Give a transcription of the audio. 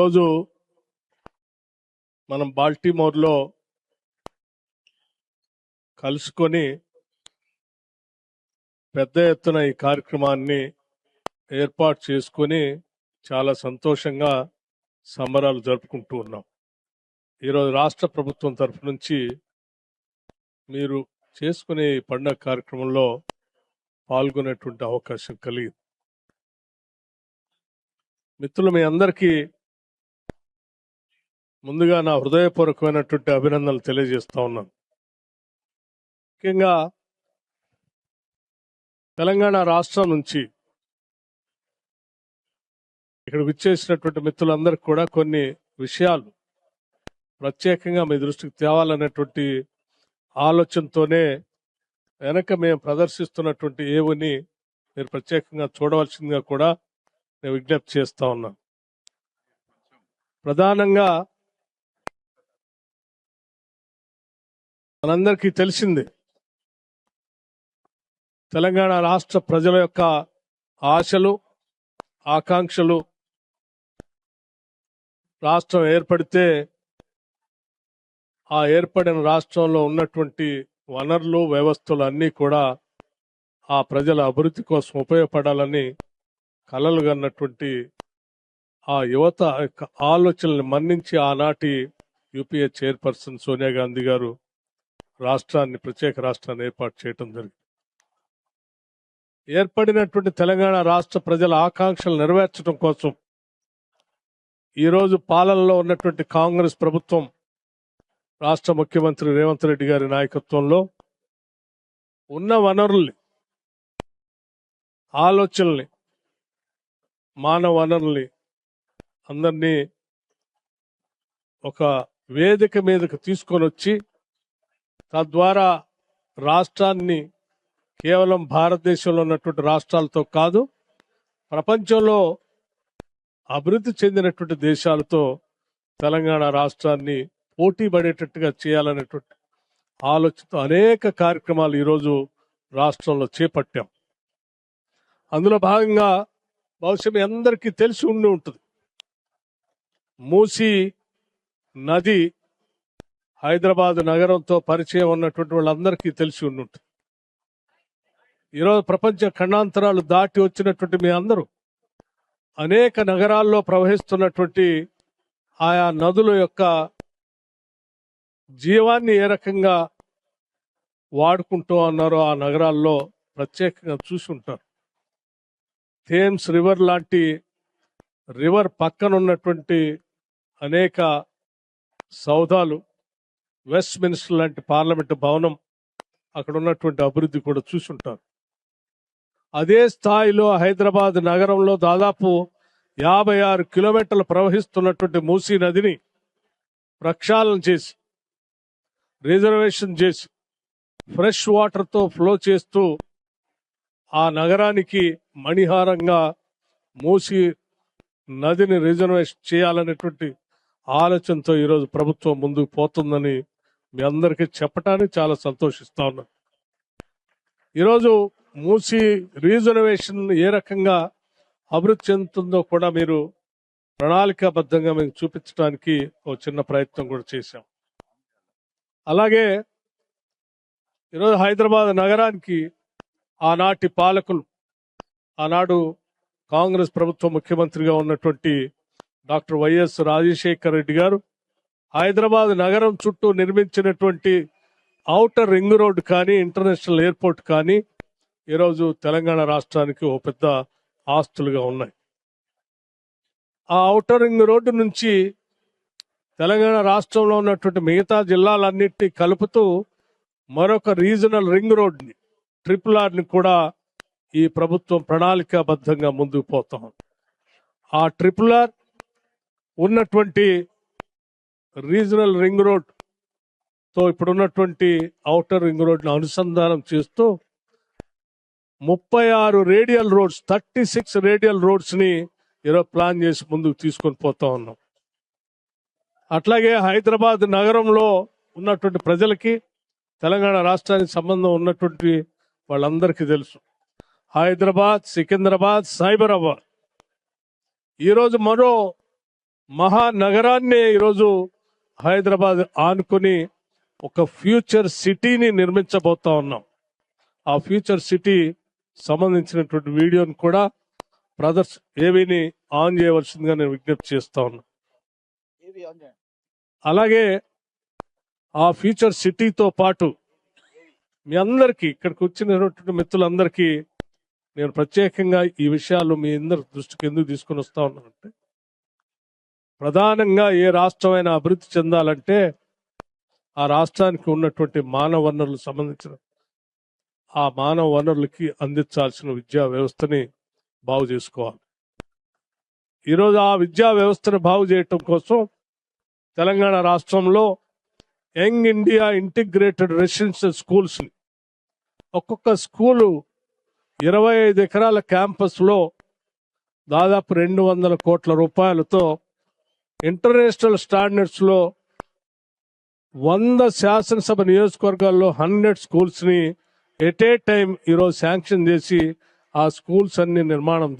ఈరోజు మనం బాల్టిమోర్లో కలుసుకొని పెద్ద ఎత్తున ఈ కార్యక్రమాన్ని ఏర్పాటు చేసుకొని చాలా సంతోషంగా సంబరాలు జరుపుకుంటూ ఉన్నాం. ఈరోజు రాష్ట్ర ప్రభుత్వం తరఫు నుంచి మీరు చేసుకునే ఈ పండుగ కార్యక్రమంలో పాల్గొనేటువంటి అవకాశం కలిగింది. మిత్రులు, మీ అందరికీ ముందుగా నా హృదయపూర్వకమైనటువంటి అభినందనలు తెలియజేస్తా ఉన్నాను. ముఖ్యంగా తెలంగాణ రాష్ట్రం నుంచి ఇక్కడ విచ్చేసినటువంటి మిత్రులందరికీ కూడా కొన్ని విషయాలు ప్రత్యేకంగా మీ దృష్టికి తేవాలనేటువంటి ఆలోచనతోనే వెనక మేము ప్రదర్శిస్తున్నటువంటి ఏవుని మీరు ప్రత్యేకంగా చూడవలసిందిగా కూడా నేను విజ్ఞప్తి చేస్తా ఉన్నాను. ప్రధానంగా మనందరికీ తెలిసింది, తెలంగాణ రాష్ట్ర ప్రజల యొక్క ఆశలు, ఆకాంక్షలు రాష్ట్రం ఏర్పడితే ఆ ఏర్పడిన రాష్ట్రంలో ఉన్నటువంటి వనరులు, వ్యవస్థలు అన్నీ కూడా ఆ ప్రజల అభివృద్ధి కోసం ఉపయోగపడాలని కలలు కన్నటువంటి ఆ యువత యొక్క ఆలోచనల్ని మన్నించి ఆనాటి యూపీఏ చైర్పర్సన్ సోనియా గాంధీ గారు ప్రత్యేక రాష్ట్రాన్ని ఏర్పాటు చేయడం జరిగింది. ఏర్పడినటువంటి తెలంగాణ రాష్ట్ర ప్రజల ఆకాంక్షలు నెరవేర్చడం కోసం ఈరోజు పాలనలో ఉన్నటువంటి కాంగ్రెస్ ప్రభుత్వం, రాష్ట్ర ముఖ్యమంత్రి రేవంత్ రెడ్డి గారి నాయకత్వంలో ఉన్న వనరుల్ని, ఆలోచనల్ని, మానవ వనరుల్ని అందరినీ ఒక వేదిక మీదకు తీసుకొని వచ్చి తద్వారా రాష్ట్రాన్ని కేవలం భారతదేశంలో ఉన్నటువంటి రాష్ట్రాలతో కాదు, ప్రపంచంలో అభివృద్ధి చెందినటువంటి దేశాలతో తెలంగాణ రాష్ట్రాన్ని పోటీ పడేటట్టుగా చేయాలనేటువంటి ఆలోచనతో అనేక కార్యక్రమాలు ఈరోజు రాష్ట్రంలో చేపట్టాం. అందులో భాగంగా బహుశా మీ అందరికీ తెలిసి ఉండి ఉంటుంది, మూసీ నది హైదరాబాద్ నగరంతో పరిచయం ఉన్నటువంటి వాళ్ళందరికీ తెలిసి ఉండి ఉంటుంది. ఈరోజు ప్రపంచ ఖండాంతరాలు దాటి వచ్చినటువంటి మీ అందరూ అనేక నగరాల్లో ప్రవహిస్తున్నటువంటి ఆయా నదుల యొక్క జీవాన్ని ఏ రకంగా వాడుకుంటూ ఉన్నారో ఆ నగరాల్లో ప్రత్యేకంగా చూసి ఉంటారు. థేమ్స్ రివర్ లాంటి రివర్ పక్కన ఉన్నటువంటి అనేక సౌధాలు, వెస్ట్ మినిస్టర్ లాంటి పార్లమెంటు భవనం, అక్కడ ఉన్నటువంటి అభివృద్ధి కూడా చూసుంటారు. అదే స్థాయిలో హైదరాబాద్ నగరంలో దాదాపు 56 కిలోమీటర్లు ప్రవహిస్తున్నటువంటి మూసీ నదిని ప్రక్షాళన చేసి, రిజర్వేషన్ చేసి, ఫ్రెష్ వాటర్తో ఫ్లో చేస్తూ ఆ నగరానికి మణిహారంగా మూసీ నదిని రిజర్వేషన్ చేయాలనేటువంటి ఆలోచనతో ఈరోజు ప్రభుత్వం ముందుకు పోతుందని మీ అందరికీ చెప్పడానికి చాలా సంతోషిస్తా ఉన్నాను. ఈరోజు మూసీ రిజర్వేషన్ ఏ రకంగా అభివృద్ధి చెందుతుందో కూడా మీరు ప్రణాళికాబద్ధంగా మీకు చూపించడానికి ఒక చిన్న ప్రయత్నం కూడా చేశాం. అలాగే ఈరోజు హైదరాబాద్ నగరానికి ఆనాటి పాలకులు, ఆనాడు కాంగ్రెస్ ప్రభుత్వ ముఖ్యమంత్రిగా ఉన్నటువంటి డాక్టర్ వైఎస్ రాజశేఖర రెడ్డి గారు హైదరాబాద్ నగరం చుట్టూ నిర్మించినటువంటి ఔటర్ రింగ్ రోడ్ కానీ, ఇంటర్నేషనల్ ఎయిర్పోర్ట్ కానీ ఈరోజు తెలంగాణ రాష్ట్రానికి ఓ పెద్ద ఆస్తులుగా ఉన్నాయి. ఆ ఔటర్ రింగ్ రోడ్డు నుంచి తెలంగాణ రాష్ట్రంలో ఉన్నటువంటి మిగతా జిల్లాలన్నింటినీ కలుపుతూ మరొక రీజనల్ రింగ్ రోడ్ని, RRRని కూడా ఈ ప్రభుత్వం ప్రణాళికాబద్ధంగా ముందుకు పోతాం. ఆ RRR ఉన్నటువంటి రీజనల్ రింగ్ రోడ్ తో ఇప్పుడున్నటువంటి ఔటర్ రింగ్ రోడ్ని అనుసంధానం చేస్తూ 36 రేడియల్ రోడ్స్, 36 రేడియల్ రోడ్స్ ని ఈరోజు ప్లాన్ చేసి ముందుకు తీసుకొని పోతా ఉన్నాం. అట్లాగే హైదరాబాద్ నగరంలో ఉన్నటువంటి ప్రజలకి, తెలంగాణ రాష్ట్రానికి సంబంధం ఉన్నటువంటి వాళ్ళందరికీ తెలుసు, హైదరాబాద్, సికింద్రాబాద్, సైబరాబాద్ ఈరోజు మరో మహానగరాన్ని ఈరోజు హైదరాబాద్ ఆనుకుని ఒక ఫ్యూచర్ సిటీని నిర్మించబోతా ఉన్నాం. ఆ ఫ్యూచర్ సిటీ సంబంధించినటువంటి వీడియోని కూడా బ్రదర్స్ ఏవీని ఆన్ చేయవలసిందిగా నేను విజ్ఞప్తి చేస్తా ఉన్నా. అలాగే ఆ ఫ్యూచర్ సిటీతో పాటు మీ అందరికీ ఇక్కడికి వచ్చినటువంటి మిత్రులందరికీ నేను ప్రత్యేకంగా ఈ విషయాలు మీ అందరి దృష్టికి ఎందుకు తీసుకుని వస్తా ఉన్నానంటే, ప్రధానంగా ఏ రాష్ట్రమైనా అభివృద్ధి చెందాలంటే ఆ రాష్ట్రానికి ఉన్నటువంటి మానవ వనరులకు సంబంధించిన ఆ మానవ వనరులకి అందించాల్సిన విద్యా వ్యవస్థని బాగు చేసుకోవాలి. ఈరోజు ఆ విద్యా వ్యవస్థను బాగు చేయటం కోసం తెలంగాణ రాష్ట్రంలో young India integrated residential schools ఒక్కొక్క స్కూలు 25 ఎకరాల క్యాంపస్ లో దాదాపు 200 కోట్ల రూపాయలతో ఇంటర్నేషనల్ స్టాండర్డ్స్ లో 100 శాసనసభ నియోజకవర్గాల్లో 100 స్కూల్స్ ని ఎట్ ఏ టైం ఈరోజు శాంక్షన్ చేసి ఆ స్కూల్స్ అన్ని నిర్మాణం